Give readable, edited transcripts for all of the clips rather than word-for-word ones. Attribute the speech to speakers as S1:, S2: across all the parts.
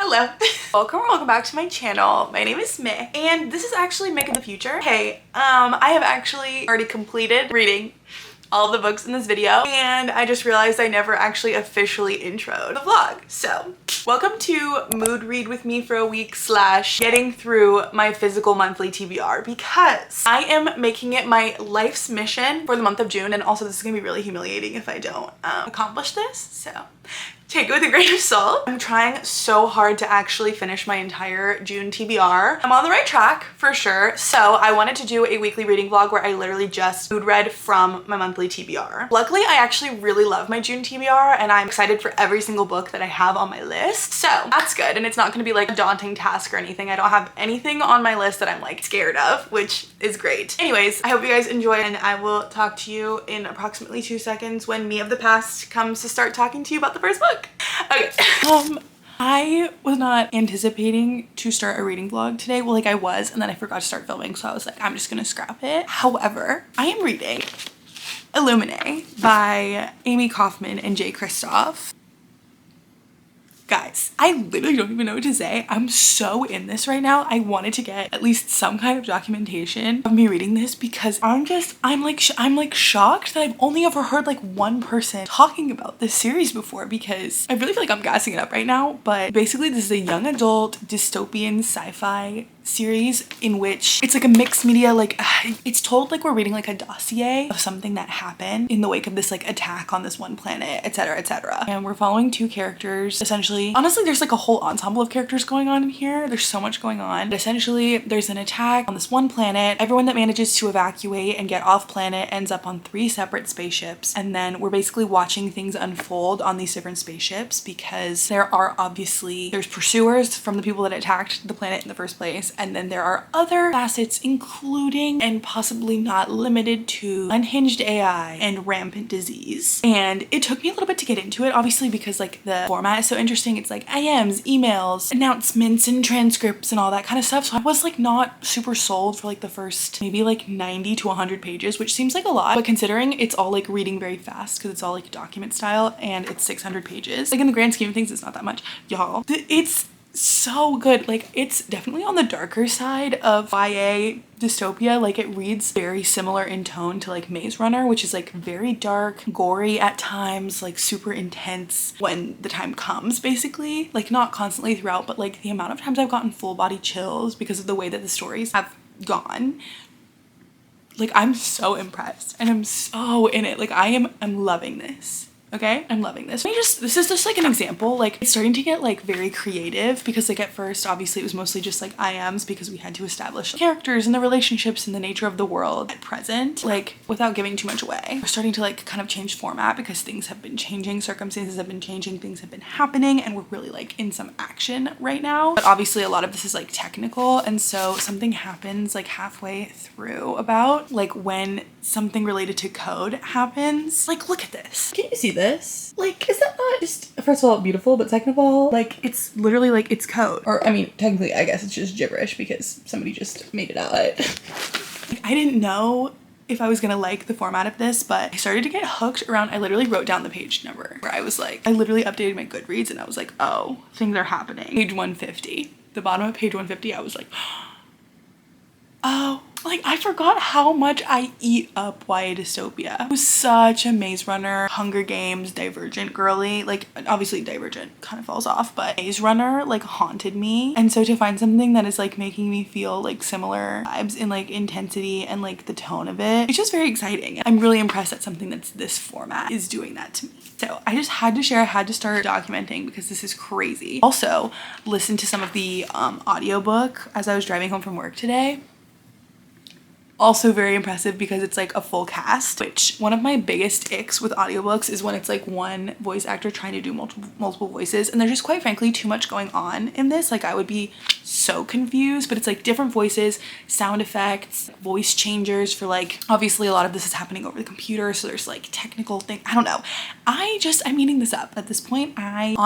S1: Hello. Welcome back to my channel. My name is Meg, and this is actually Meg in the future. Hey, I have actually already completed reading all of the books in this video, and I just realized I never actually officially introed the vlog. So welcome to mood read with me for a week / getting through my physical monthly TBR, because I am making it my life's mission for the month of June, and also this is gonna be really humiliating if I don't accomplish this, so take it with a grain of salt. I'm trying so hard to actually finish my entire June TBR. I'm on the right track for sure. So I wanted to do a weekly reading vlog where I literally just mood read from my monthly TBR. Luckily, I actually really love my June TBR, and I'm excited for every single book that I have on my list. So that's good, and it's not gonna be like a daunting task or anything. I don't have anything on my list that I'm like scared of, which is great. Anyways, I hope you guys enjoy, and I will talk to you in approximately 2 seconds when me of the past comes to start talking to you about the first book. Okay. I was not anticipating to start a reading vlog today. Well, like I was, and then I forgot to start filming, so I was like, I'm just gonna scrap it. However, I am reading Illuminae by Amie, Kaufman, and Kristoff. Guys, I literally don't even know what to say. I'm so in this right now. I wanted to get at least some kind of documentation of me reading this, because I'm like shocked that I've only ever heard like one person talking about this series before, because I really feel like I'm gassing it up right now. But basically this is a young adult dystopian sci-fi series in which it's like a mixed media, like it's told like we're reading like a dossier of something that happened in the wake of this like attack on this one planet, etc, etc. And we're following two characters essentially. Honestly, there's like a whole ensemble of characters going on in here. There's so much going on. But essentially there's an attack on this one planet. Everyone that manages to evacuate and get off planet ends up on 3 separate spaceships, and then we're basically watching things unfold on these different spaceships, because there's pursuers from the people that attacked the planet in the first place. And then there are other facets, including and possibly not limited to unhinged AI and rampant disease. And it took me a little bit to get into it, obviously, because like the format is so interesting. It's like IMs, emails, announcements, and transcripts and all that kind of stuff. So I was like not super sold for like the first maybe like 90 to 100 pages, which seems like a lot, but considering it's all like reading very fast because it's all like document style and it's 600 pages, like in the grand scheme of things, it's not that much, y'all. It's so good. Like it's definitely on the darker side of YA dystopia. Like it reads very similar in tone to like Maze Runner, which is like very dark, gory at times, like super intense when the time comes, basically. Like not constantly throughout, but like the amount of times I've gotten full body chills because of the way that the stories have gone. Like I'm so impressed and I'm so in it. Like I'm loving this. Okay, I'm loving this. This is just like an example. Like it's starting to get like very creative, because like at first obviously it was mostly just like IMs because we had to establish the characters and the relationships and the nature of the world at present, like without giving too much away. We're starting to like kind of change format because things have been changing, circumstances have been changing, things have been happening, and we're really like in some action right now. But obviously a lot of this is like technical, and so something happens like halfway through about like when something related to code happens. Like look at this. Can you see this? Like, is that not just, first of all, beautiful, but second of all, like it's literally like it's code. Or I mean, technically I guess it's just gibberish because somebody just made it out. Like, I didn't know if I was gonna like the format of this, but I started to get hooked around, I literally wrote down the page number where I was like, I literally updated my Goodreads and I was like, oh, things are happening. Page 150. The bottom of page 150, I was like, oh, like I forgot how much I eat up YA dystopia. I was such a Maze Runner, Hunger Games, Divergent girly. Like obviously Divergent kind of falls off, but Maze Runner like haunted me. And so to find something that is like making me feel like similar vibes in like intensity and like the tone of it, it's just very exciting. I'm really impressed that something that's this format is doing that to me. So I just had to share, I had to start documenting because this is crazy. Also, listen to some of the audiobook as I was driving home from work today. Also very impressive because it's like a full cast, which one of my biggest icks with audiobooks is when it's like one voice actor trying to do multiple voices, and there's just quite frankly too much going on in this. Like I would be so confused, but it's like different voices, sound effects, voice changers for like, obviously a lot of this is happening over the computer, so there's like technical thing. I don't know. I'm eating this up at this point. I'm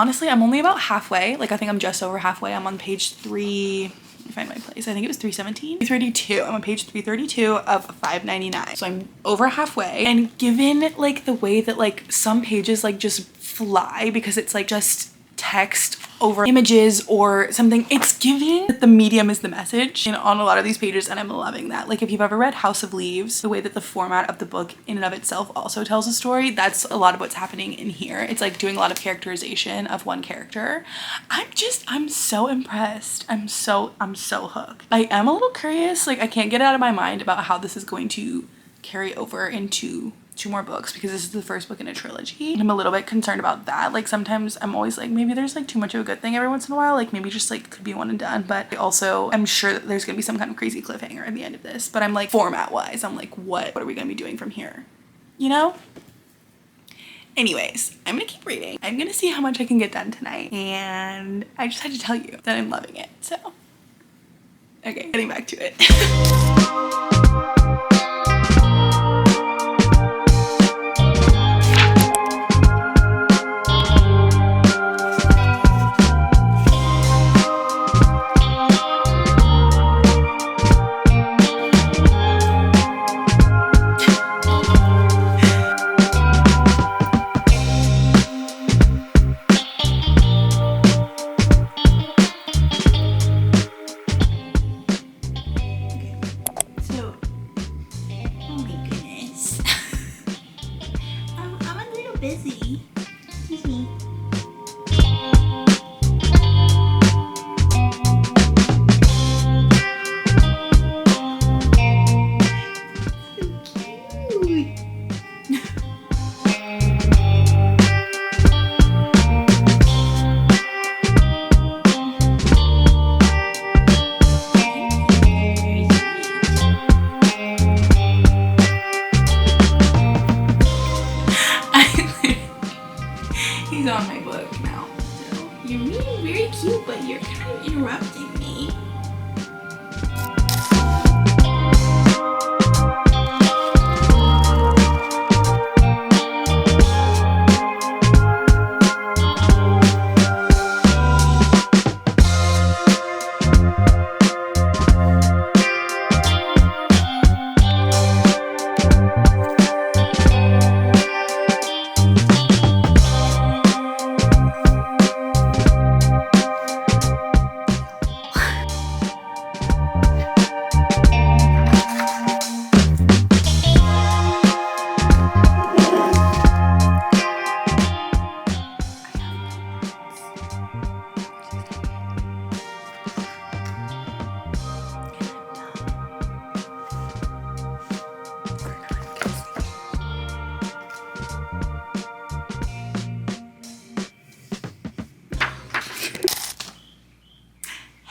S1: only about halfway. Like I think I'm just over halfway. I'm on page 3. Find my place. I think it was 317, 332. I'm on page 332 of 599. So I'm over halfway, and given like the way that like some pages like just fly because it's like just text over images or something. It's giving that the medium is the message and on a lot of these pages, and I'm loving that. Like if you've ever read House of Leaves, the way that the format of the book in and of itself also tells a story, that's a lot of what's happening in here. It's like doing a lot of characterization of one character. I'm so impressed. I'm so hooked. I am a little curious, like I can't get it out of my mind about how this is going to carry over into 2 more books, because this is the first book in a trilogy. I'm a little bit concerned about that. Like sometimes I'm always like, maybe there's like too much of a good thing every once in a while, like maybe just like could be one and done. But I also am sure that there's gonna be some kind of crazy cliffhanger at the end of this. But I'm like, format wise, I'm like, what are we gonna be doing from here, you know? Anyways, I'm gonna keep reading. I'm gonna see how much I can get done tonight, and I just had to tell you that I'm loving it. So okay, getting back to it.
S2: Busy. Excuse me. So cute.
S1: He's on my book now.
S2: So, you're reading very cute, but you're kind of interrupting me.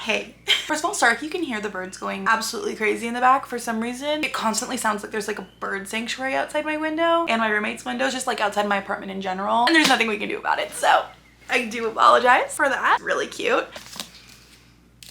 S1: Hey. First of all, sorry if you can hear the birds going absolutely crazy in the back for some reason. It constantly sounds like there's like a bird sanctuary outside my window, and my roommate's window, just like outside my apartment in general. And there's nothing we can do about it. So I do apologize for that. Really cute.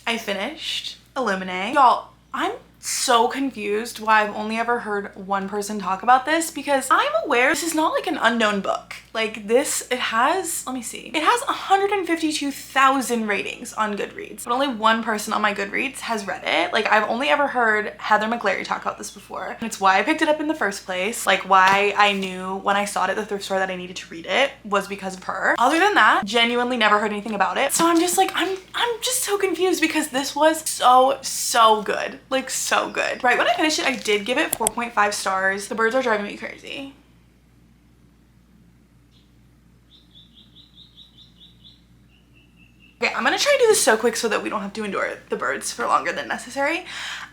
S1: I finished Illuminae. Y'all, I'm so confused why I've only ever heard one person talk about this, because I'm aware this is not like an unknown book. Like this, it has, let me see, it has 152,000 ratings on Goodreads, but only one person on my Goodreads has read it. Like I've only ever heard Heather McClary talk about this before. And it's why I picked it up in the first place. Like why I knew when I saw it at the thrift store that I needed to read it was because of her. Other than that, genuinely never heard anything about it. So I'm just like, I'm just so confused, because this was so good. Like so good. Right when I finished it, I did give it 4.5 stars. The birds are driving me crazy. Okay, I'm gonna try to do this so quick so that we don't have to endure the birds for longer than necessary.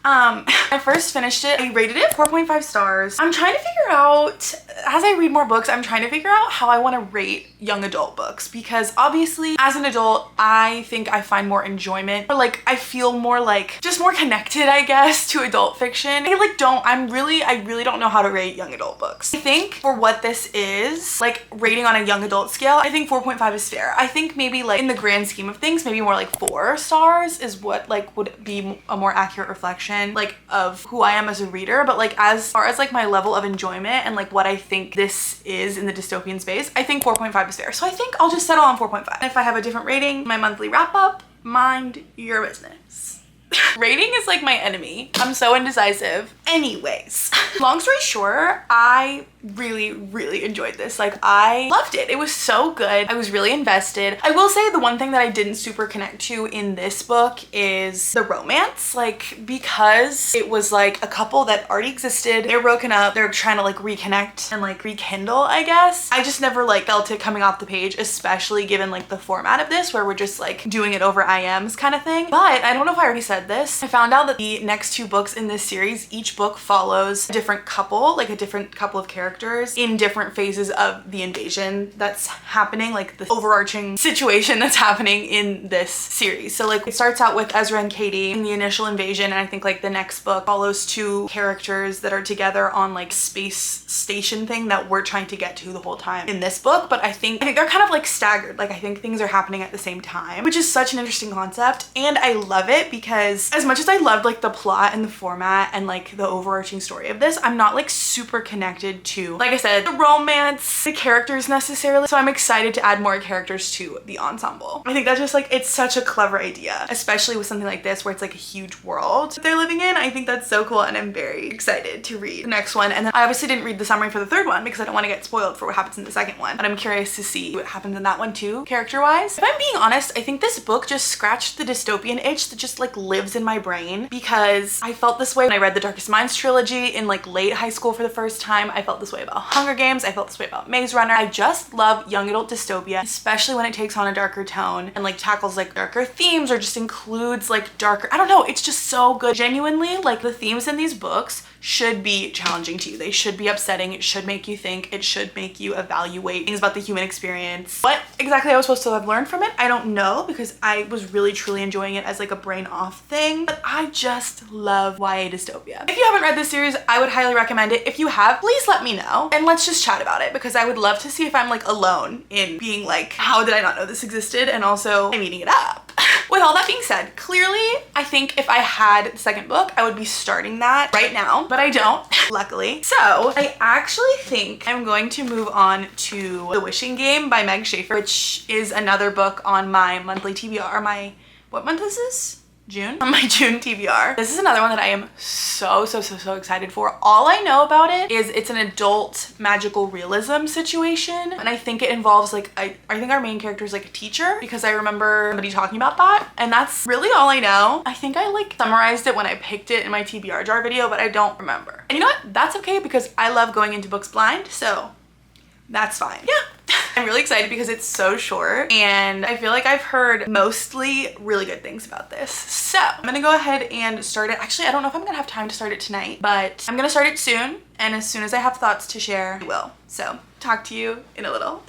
S1: I first finished it. I rated it 4.5 stars. I'm trying to figure out, as I read more books, I'm trying to figure out how I want to rate young adult books, because obviously as an adult, I think I find more enjoyment, or like I feel more like just more connected, I guess, to adult fiction. I really don't know how to rate young adult books. I think for what this is, like rating on a young adult scale, I think 4.5 is fair. I think maybe like in the grand scheme of things, maybe more like 4 stars is what like would be a more accurate reflection like of who I am as a reader. But like as far as like my level of enjoyment and like what I think this is in the dystopian space, I think 4.5 is fair. So I think I'll just settle on 4.5. If I have a different rating, my monthly wrap up, mind your business. Rating is like my enemy. I'm so indecisive. Anyways, long story short, I really enjoyed this. Like, I loved it. It was so good. I was really invested. I will say the one thing that I didn't super connect to in this book is the romance. Like, because it was like a couple that already existed, they're broken up, they're trying to like reconnect and like rekindle, I guess. I just never like felt it coming off the page, especially given like the format of this where we're just like doing it over IMs kind of thing. But I don't know if I already said this. I found out that the next two books in this series, each book follows a different couple, like a different couple of characters in different phases of the invasion that's happening, like the overarching situation that's happening in this series. So like it starts out with Ezra and Katie in the initial invasion, and I think like the next book follows two characters that are together on like space station thing that we're trying to get to the whole time in this book. But I think they're kind of like staggered. Like I think things are happening at the same time, which is such an interesting concept, and I love it because as much as I loved like the plot and the format and like the overarching story of this, I'm not like super connected to, like I said, the romance, the characters necessarily. So I'm excited to add more characters to the ensemble. I think that's just like, it's such a clever idea, especially with something like this where it's like a huge world that they're living in. I think that's so cool, and I'm very excited to read the next one. And then I obviously didn't read the summary for the third one because I don't want to get spoiled for what happens in the second one, but I'm curious to see what happens in that one too, character wise. If I'm being honest, I think this book just scratched the dystopian itch that just like lives in my brain, because I felt this way when I read the Darkest Minds trilogy in like late high school for the first time. I felt this way about Hunger Games. I felt this way about Maze Runner. I just love young adult dystopia, especially when it takes on a darker tone and like tackles like darker themes or just includes like darker, I don't know, it's just so good. Genuinely, like the themes in these books should be challenging to you. They should be upsetting. It should make you think. It should make you evaluate things about the human experience. What exactly I was supposed to have learned from it, I don't know, because I was really truly enjoying it as like a brain off thing. But I just love YA dystopia. If you haven't read this series, I would highly recommend it. If you have, please let me know and let's just chat about it, because I would love to see if I'm like alone in being like, how did I not know this existed? And also I'm eating it up. With all that being said, clearly I think if I had the second book, I would be starting that right now, but I don't, luckily. So I actually think I'm going to move on to The Wishing Game by Meg Shaffer, which is another book on my monthly TBR. What month is this? June? On my June TBR. This is another one that I am so excited for. All I know about it is it's an adult magical realism situation, and I think it involves like, I think our main character is like a teacher, because I remember somebody talking about that, and that's really all I know. I think I like summarized it when I picked it in my TBR jar video, but I don't remember. And you know what? That's okay, because I love going into books blind, so that's fine. Yeah. I'm really excited because it's so short, and I feel like I've heard mostly really good things about this. So I'm gonna go ahead and start it. Actually, I don't know if I'm gonna have time to start it tonight, but I'm gonna start it soon, and as soon as I have thoughts to share, I will. So talk to you in a little.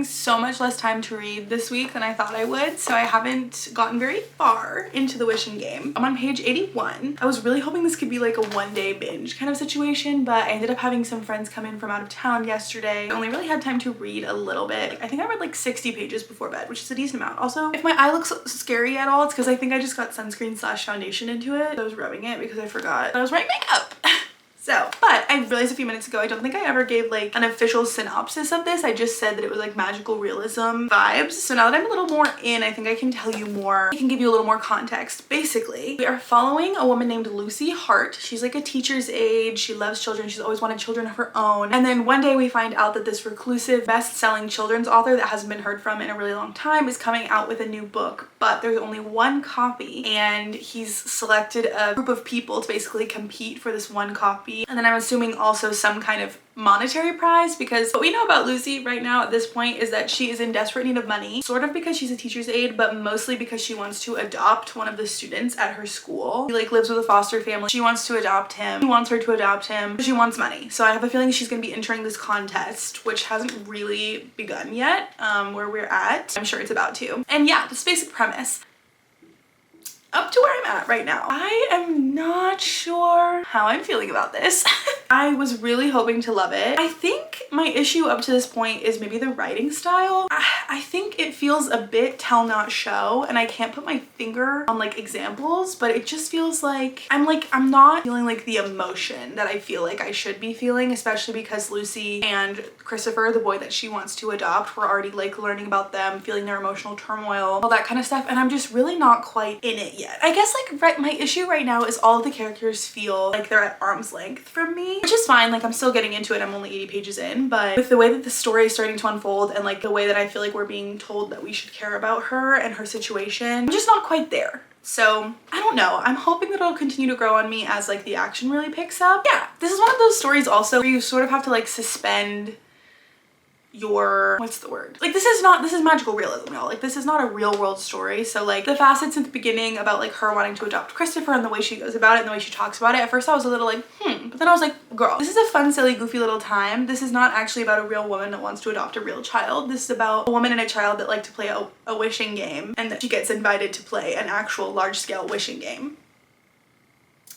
S1: So much less time to read this week than I thought I would, so I haven't gotten very far into The Wishing Game. I'm on page 81. I was really hoping this could be like a one-day binge kind of situation, but I ended up having some friends come in from out of town yesterday. I only really had time to read a little bit. I think I read like 60 pages before bed, which is a decent amount. Also, if my eye looks scary at all, it's because I think I just got sunscreen / foundation into it. I was rubbing it because I forgot that I was wearing makeup. So, but I realized a few minutes ago, I don't think I ever gave like an official synopsis of this. I just said that it was like magical realism vibes. So now that I'm a little more in, I think I can tell you more. I can give you a little more context. Basically, we are following a woman named Lucy Hart. She's like a teacher's aide. She loves children. She's always wanted children of her own. And then one day we find out that this reclusive, best-selling children's author that hasn't been heard from in a really long time is coming out with a new book, but there's only one copy, and he's selected a group of people to basically compete for this one copy. And then I'm assuming also some kind of monetary prize, because what we know about Lucy right now at this point is that she is in desperate need of money, sort of because she's a teacher's aide, but mostly because she wants to adopt one of the students at her school. He like lives with a foster family. She wants to adopt him. He wants her to adopt him. She wants money. So I have a feeling she's gonna be entering this contest, which hasn't really begun yet, where we're at. I'm sure it's about to. And yeah, this basic premise. Up to where I'm at right now. I am not sure how I'm feeling about this. I was really hoping to love it. I think my issue up to this point is maybe the writing style. I think it feels a bit tell not show, and I can't put my finger on like examples, but it just feels like I'm not feeling like the emotion that I feel like I should be feeling, especially because Lucy and Kristoff, the boy that she wants to adopt, we're already like learning about them, feeling their emotional turmoil, all that kind of stuff, and I'm just really not quite in it yet. I guess like my issue right now is all of the characters feel like they're at arm's length from me, which is fine. Like I'm still getting into it. I'm only 80 pages in, but with the way that the story is starting to unfold and like the way that I feel like we're being told that we should care about her and her situation, I'm just not quite there. So I don't know. I'm hoping that it'll continue to grow on me as like the action really picks up. Yeah, this is one of those stories also where you sort of have to like suspend your, what's the word? Like this is magical realism, y'all. Like this is not a real world story. So like the facets at the beginning about like her wanting to adopt Kristoff and the way she goes about it and the way she talks about it, at first I was a little like, but then I was like, girl, this is a fun, silly, goofy little time. This is not actually about a real woman that wants to adopt a real child. This is about a woman and a child that like to play a wishing game, and that she gets invited to play an actual large-scale wishing game.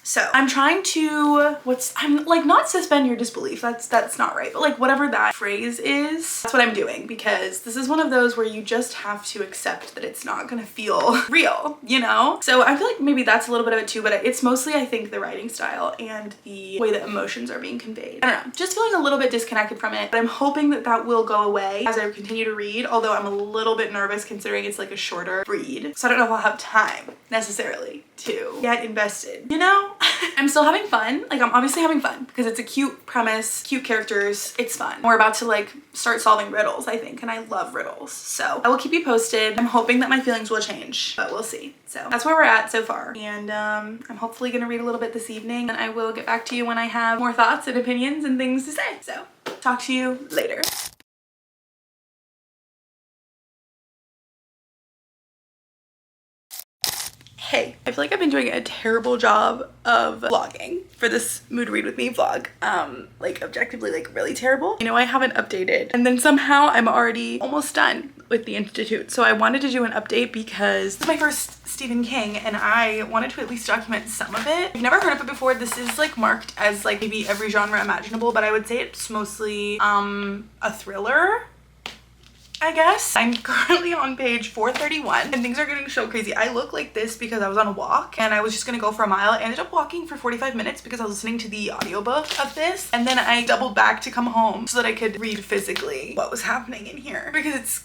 S1: So I'm trying to, I'm like, not suspend your disbelief, that's not right, but like whatever that phrase is, that's what I'm doing, because this is one of those where you just have to accept that it's not gonna feel real, you know? So I feel like maybe that's a little bit of it too, but it's mostly, I think, the writing style and the way that emotions are being conveyed. I don't know, just feeling a little bit disconnected from it, but I'm hoping that that will go away as I continue to read, although I'm a little bit nervous considering it's like a shorter read, so I don't know if I'll have time necessarily to get invested, you know? I'm still having fun. Like I'm obviously having fun because it's a cute premise, cute characters, it's fun. We're about to like start solving riddles, I think, and I love riddles. So I will keep you posted. I'm hoping that my feelings will change, but we'll see. So that's where we're at so far. And I'm hopefully gonna read a little bit this evening, and I will get back to you when I have more thoughts and opinions and things to say. So talk to you later. Hey, I feel like I've been doing a terrible job of vlogging for this Mood Read With Me vlog. Like objectively, like really terrible. You know, I haven't updated, and then somehow I'm already almost done with the Institute. So I wanted to do an update because this is my first Stephen King, and I wanted to at least document some of it. I've never heard of it before. This is like marked as like maybe every genre imaginable, but I would say it's mostly a thriller, I guess. I'm currently on page 431 and things are getting so crazy. I look like this because I was on a walk and I was just gonna go for a mile. I ended up walking for 45 minutes because I was listening to the audiobook of this, and then I doubled back to come home so that I could read physically what was happening in here, because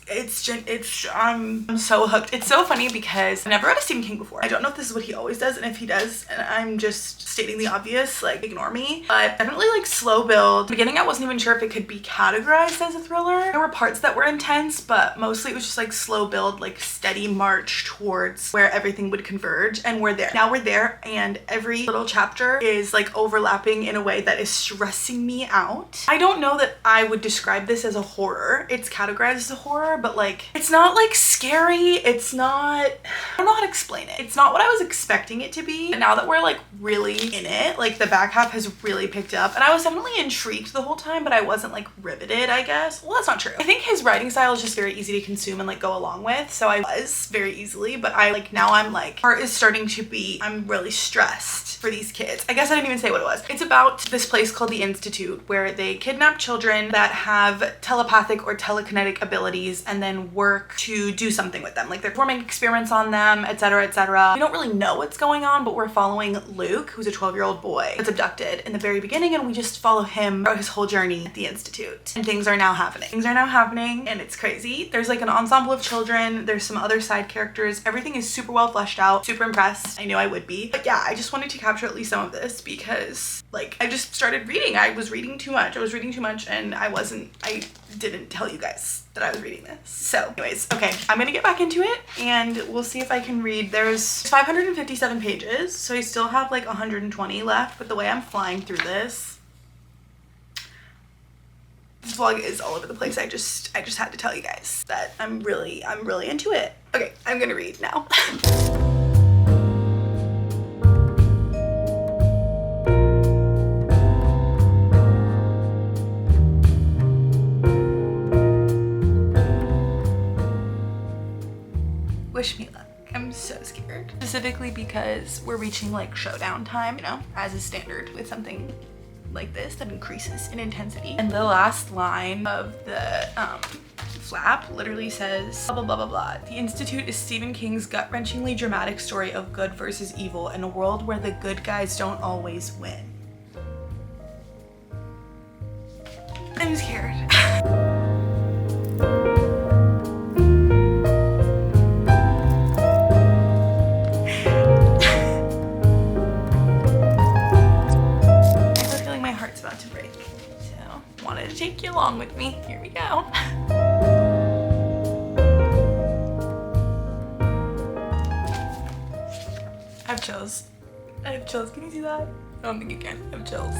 S1: I'm so hooked. It's so funny because I've never read a Stephen King before. I don't know if this is what he always does, and if he does and I'm just stating the obvious, like ignore me, but definitely like slow build. In the beginning I wasn't even sure if it could be categorized as a thriller. There were parts that were intense, but mostly it was just like slow build, like steady march towards where everything would converge, and we're there. Now we're there, and every little chapter is like overlapping in a way that is stressing me out. I don't know that I would describe this as a horror. It's categorized as a horror, but like it's not like scary. It's not, I don't know how to explain it. It's not what I was expecting it to be. And now that we're like really in it, like the back half has really picked up, and I was definitely intrigued the whole time, but I wasn't like riveted, I guess. Well, that's not true. I think his writing style is just very easy to consume and like go along with, so I was very easily, but I like now I'm like, heart is starting to be, I'm really stressed for these kids. I guess I didn't even say what it was. It's about this place called the Institute, where they kidnap children that have telepathic or telekinetic abilities and then work to do something with them. Like they're performing experiments on them, etc, etc. We don't really know what's going on, but we're following Luke, who's a 12-year-old boy that's abducted in the very beginning, and we just follow him throughout his whole journey at the Institute. And things are now happening. Things are now happening, and it's crazy. There's like an ensemble of children. There's some other side characters. Everything is super well fleshed out. Super impressed. I knew I would be. But yeah, I just wanted to capture at least some of this because like I just started reading. I was reading too much. And I didn't tell you guys that I was reading this. So anyways, okay, I'm gonna get back into it and we'll see if I can read. There's 557 pages, so I still have like 120 left, but the way I'm flying through this vlog is all over the place. I just had to tell you guys that I'm really into it. Okay, I'm gonna read now. Wish me luck. I'm so scared. Specifically because we're reaching like showdown time, you know, as is standard with something like this that increases in intensity. And the last line of the flap literally says blah blah blah blah blah. The Institute is Stephen King's gut-wrenchingly dramatic story of good versus evil in a world where the good guys don't always win. I'm scared. Take you along with me. Here we go. I have chills. I have chills. Can you see that? I don't think you can. I have chills.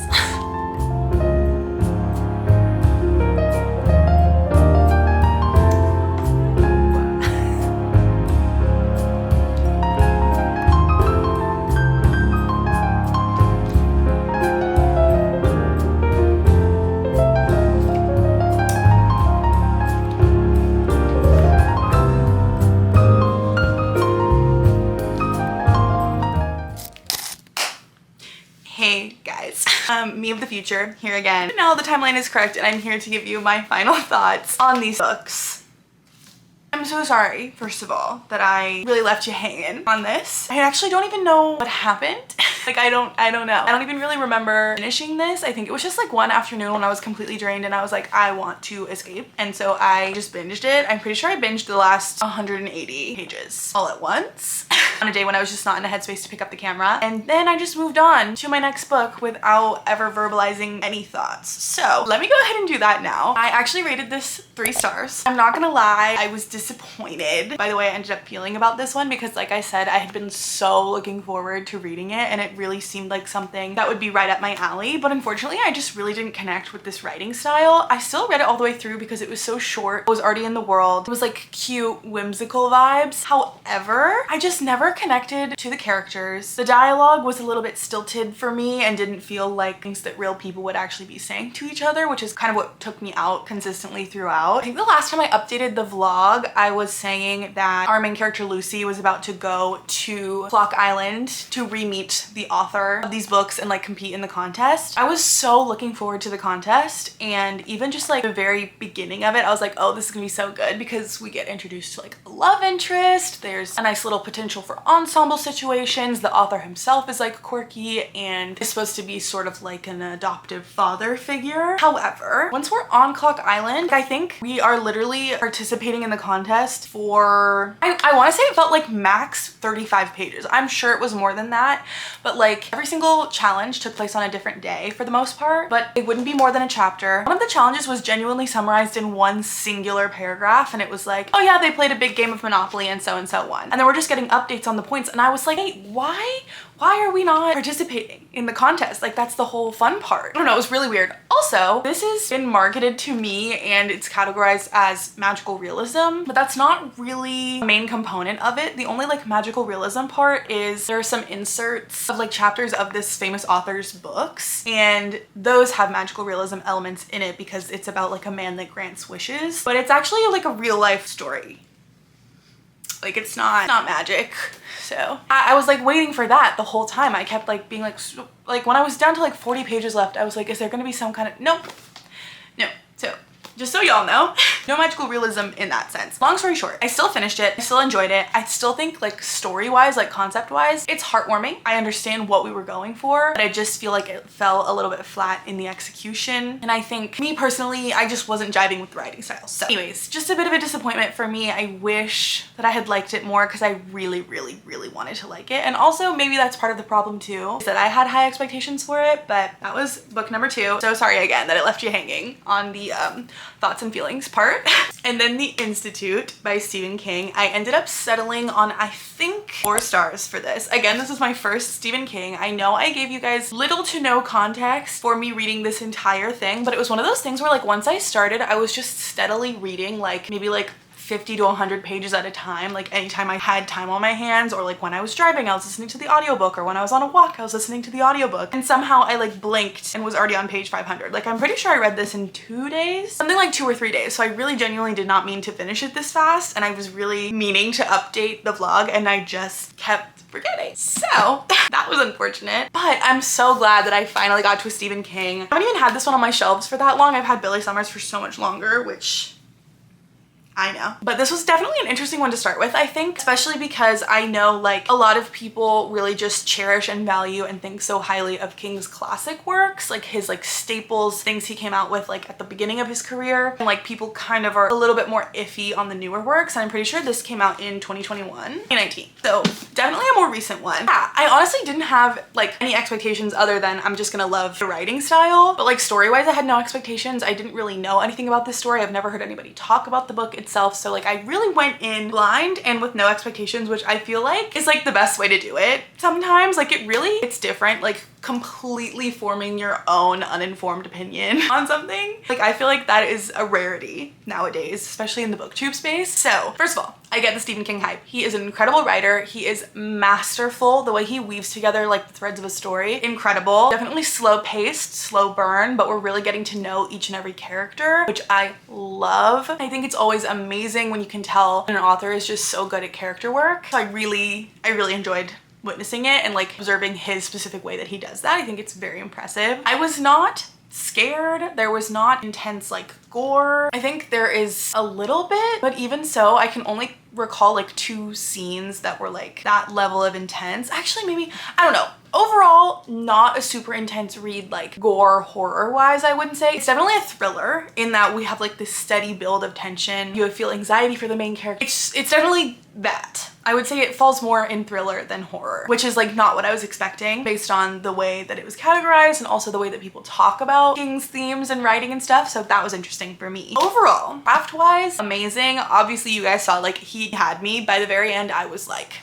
S1: Me of the future here again. Now the timeline is correct and I'm here to give you my final thoughts on these books. I'm so sorry, first of all, that I really left you hanging on this. I actually don't even know what happened. Like, I don't know. I don't even really remember finishing this. I think it was just like one afternoon when I was completely drained and I was like, I want to escape. And so I just binged it. I'm pretty sure I binged the last 180 pages all at once on a day when I was just not in a headspace to pick up the camera. And then I just moved on to my next book without ever verbalizing any thoughts. So let me go ahead and do that now. I actually rated this 3 stars. I'm not gonna lie, I was disappointed by the way I ended up feeling about this one because like I said, I had been so looking forward to reading it and it really seemed like something that would be right up my alley, but unfortunately I just really didn't connect with this writing style. I still read it all the way through because it was so short. I was already in the world. It was like cute, whimsical vibes. However, I just never connected to the characters. The dialogue was a little bit stilted for me and didn't feel like things that real people would actually be saying to each other, which is kind of what took me out consistently throughout. I think the last time I updated the vlog, I was saying that our main character Lucy was about to go to Flock Island to re-meet the author of these books and like compete in the contest. I was so looking forward to the contest, and even just like the very beginning of it, I was like, oh, this is gonna be so good because we get introduced to like a love interest. There's a nice little potential for ensemble situations. The author himself is like quirky and is supposed to be sort of like an adoptive father figure. However, once we're on Clock Island, I think we are literally participating in the contest for, I want to say it felt like max 35 pages. I'm sure it was more than that, but like every single challenge took place on a different day for the most part, but it wouldn't be more than a chapter. One of the challenges was genuinely summarized in one singular paragraph, and it was like, oh yeah, they played a big game of Monopoly and so won. And then we're just getting updates on the points, and I was like, hey, why are we not participating in the contest? Like, that's the whole fun part. I don't know, it was really weird. Also, this has been marketed to me and it's categorized as magical realism, but that's not really a main component of it. The only like magical realism part is there are some inserts of like chapters of this famous author's books, and those have magical realism elements in it because it's about like a man that grants wishes, but it's actually like a real life story. Like, it's not magic. So I was like waiting for that the whole time. I kept like being like when I was down to like 40 pages left, I was like, is there gonna be some kind of, nope, no. So just so y'all know, no magical realism in that sense. Long story short, I still finished it. I still enjoyed it. I still think like story-wise, like concept-wise, it's heartwarming. I understand what we were going for, but I just feel like it fell a little bit flat in the execution. And I think, me personally, I just wasn't jiving with the writing style. So anyways, just a bit of a disappointment for me. I wish that I had liked it more because I really wanted to like it. And also maybe that's part of the problem too, is that I had high expectations for it, but that was book number 2. So sorry again that it left you hanging on the thoughts and feelings part. And then The Institute by Stephen King. I ended up settling on, I think, 4 stars for this. Again, this is my first Stephen King. I know I gave you guys little to no context for me reading this entire thing, but it was one of those things where like once I started, I was just steadily reading like maybe like 50 to 100 pages at a time, like anytime I had time on my hands, or like when I was driving I was listening to the audiobook, or when I was on a walk I was listening to the audiobook, and somehow I like blinked and was already on page 500. Like I'm pretty sure I read this in 2 days, something like 2 or 3 days. So I really genuinely did not mean to finish it this fast, and I was really meaning to update the vlog and I just kept forgetting. So that was unfortunate, but I'm so glad that I finally got to a Stephen King. I haven't even had this one on my shelves for that long. I've had Billy Summers for so much longer, which I know. But this was definitely an interesting one to start with, I think, especially because I know like a lot of people really just cherish and value and think so highly of King's classic works, like his like staples, things he came out with like at the beginning of his career. And like people kind of are a little bit more iffy on the newer works. And I'm pretty sure this came out in 2019. So definitely a more recent one. Yeah, I honestly didn't have like any expectations other than I'm just gonna love the writing style. But like story-wise, I had no expectations. I didn't really know anything about this story. I've never heard anybody talk about the book itself, so like I really went in blind and with no expectations, which I feel like is like the best way to do it sometimes. Like it's different, like completely forming your own uninformed opinion on something. Like I feel like that is a rarity nowadays, especially in the booktube space. So first of all, I get the Stephen King hype. He is an incredible writer. He is masterful. The way he weaves together like the threads of a story, incredible. Definitely slow paced, slow burn, but we're really getting to know each and every character, which I love. I think it's always amazing when you can tell an author is just so good at character work. So I really enjoyed witnessing it and like observing his specific way that he does that. I think it's very impressive. I was not scared. There was not intense like gore. I think there is a little bit, but even so, I can only recall like 2 scenes that were like that level of intense. Actually, maybe, I don't know. Overall, not a super intense read, like gore horror wise, I wouldn't say. It's definitely a thriller in that we have like this steady build of tension. You feel anxiety for the main character. It's definitely that. I would say it falls more in thriller than horror, which is like not what I was expecting based on the way that it was categorized and also the way that people talk about King's themes and writing and stuff. So that was interesting for me. Overall, craft wise, amazing. Obviously you guys saw like he had me by the very end. I was like,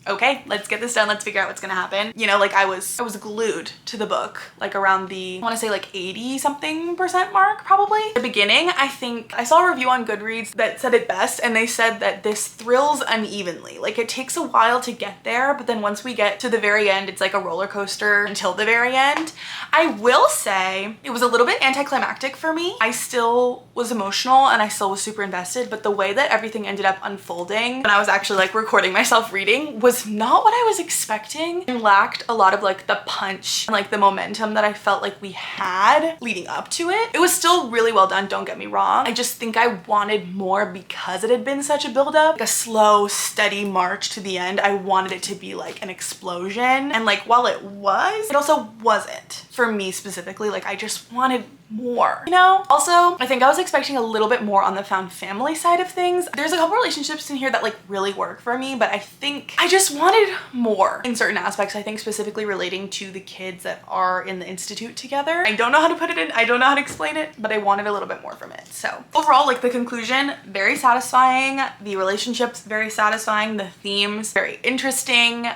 S1: okay, let's get this done. Let's figure out what's gonna happen. You know, like I was glued to the book, like around the, I wanna say like 80-something% mark, probably. At the beginning, I think I saw a review on Goodreads that said it best, and they said that this thrills unevenly. Like it takes a while to get there, but then once we get to the very end, it's like a roller coaster until the very end. I will say it was a little bit anticlimactic for me. I still was emotional and I still was super invested, but the way that everything ended up unfolding when I was actually like recording myself reading was not what I was expecting, and lacked a lot of like the punch and like the momentum that I felt like we had leading up to it. It was still really well done, don't get me wrong. I just think I wanted more because it had been such a buildup, like a slow, steady march to the end. I wanted it to be like an explosion, and like while it was, it also wasn't for me specifically. Like I just wanted more, you know? Also, I think I was expecting a little bit more on the found family side of things. There's a couple relationships in here that like really work for me, but I think I just wanted more in certain aspects. I think specifically relating to the kids that are in the institute together. I don't know how to put it in, I don't know how to explain it, but I wanted a little bit more from it. So overall, like the conclusion, very satisfying. The relationships, very satisfying. The themes, very interesting.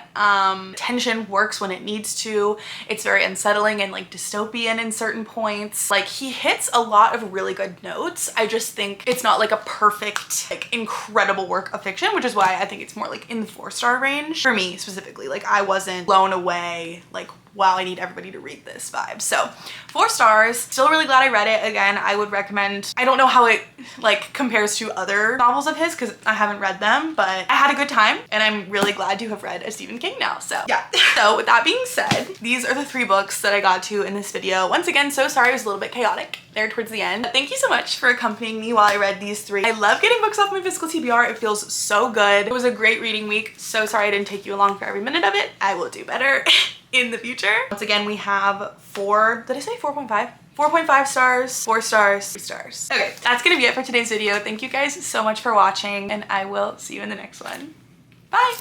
S1: Tension works when it needs to. It's very unsettling and like dystopian in certain points. Like he hits a lot of really good notes. I just think it's not like a perfect, like incredible work of fiction, which is why I think it's more like in the 4-star range for me specifically. Like I wasn't blown away, like wow, I need everybody to read this vibe. So 4 stars, still really glad I read it. Again, I would recommend, I don't know how it like compares to other novels of his because I haven't read them, but I had a good time and I'm really glad to have read a Stephen King now. So yeah. So with that being said, these are the 3 books that I got to in this video. Once again, so sorry it was a little bit chaotic there towards the end. But thank you so much for accompanying me while I read these 3. I love getting books off my physical TBR. It feels so good. It was a great reading week. So sorry I didn't take you along for every minute of it. I will do better in the future. Once again, we have 4, did I say 4.5? 4.5 stars, 4 stars, 3 stars. Okay, that's gonna be it for today's video. Thank you guys so much for watching, and I will see you in the next one. Bye.